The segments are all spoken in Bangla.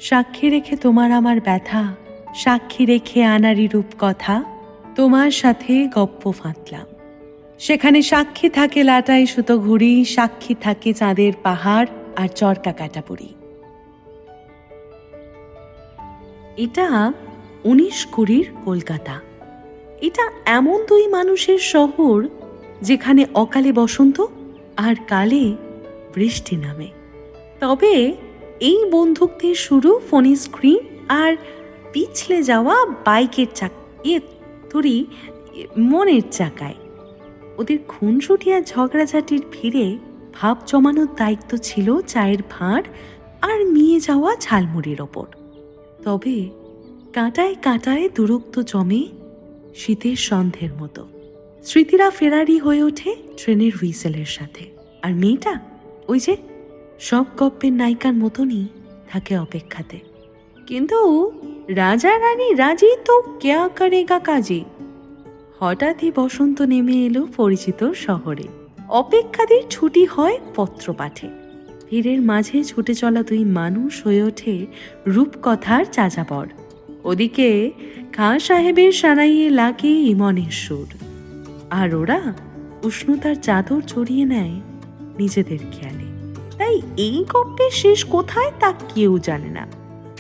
সাক্ষী রেখে তোমার আমার ব্যথা, সাক্ষী রেখে আনারি রূপ কথা, তোমার সাথে গপ্প ফাঁতলাম। সেখানে সাক্ষী থাকে লাটাই সুতো ঘুড়ি, সাক্ষী থাকে চাঁদের পাহাড় আর চরকা কাটা বুড়ি। এটা 1920 কলকাতা। এটা এমন দুই মানুষের শহর যেখানে অকালে বসন্ত আর কালে বৃষ্টি নামে। তবে এই বন্ধুত্বের শুরু ফোনের স্ক্রিন আর পিছলে যাওয়া বাইকের মনের চাকায়। ওদের খুনসুটি আর ঝগড়াঝাটির ভিড়ে ভাব জমানোর দায়িত্ব ছিল চায়ের ভাঁড় আর নিয়ে যাওয়া ঝালমুড়ির ওপর। তবে কাঁটায় কাঁটায় দূরত্ব জমে শীতের সন্ধ্যের মতো। স্মৃতিরা ফেরারি হয়ে ওঠে ট্রেনের হুইসেলের সাথে। আর মেয়েটা ওই যে সব গপ্পের নায়িকার মতনই থাকে অপেক্ষাতে। কিন্তু রাজা রানী রাজি তো কেয়া করেগা কাজী। হঠাৎই বসন্ত নেমে এলো পরিচিত শহরে। অপেক্ষাদের ছুটি হয় পত্র পাঠে। ভিড়ের মাঝে ছুটে চলা দুই মানুষ হয়ে ওঠে রূপকথার যাযাবর। ওদিকে খাঁ সাহেবের সানাইয়ে লাগে ইমনের সুর, আর ওরা উষ্ণতার চাদর জড়িয়ে নেয় নিজেদের খেয়ালে। তাই এই গল্পের শেষ কোথায় তা কেউ জানে না।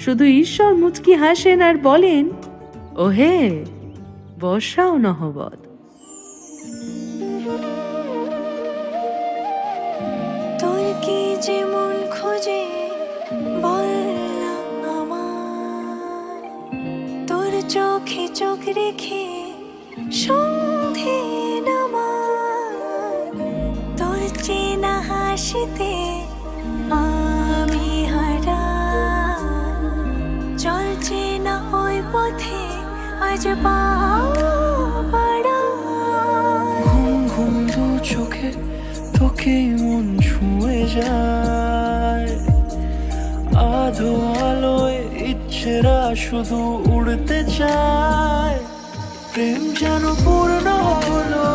শুধু ঈশ্বর মুচকি হাসেন আর বলেন, ওহে বর্ষাও নহবত। তোর কি যেমন খোঁজে বললাম আমার, তোর চোখে চোখ রেখে সন্ধে নামার, তোর চেনা হাসিতে আমি হারা, চল চেনা ওই পথে আজ পাড়া। ঘুম ঘুম দু চোখে তোকে মন ছুঁয়ে যায়, আধো আলোয় ইচ্ছেরা শুধু উড়তে চায়। প্রেম যেন পূর্ণ হলো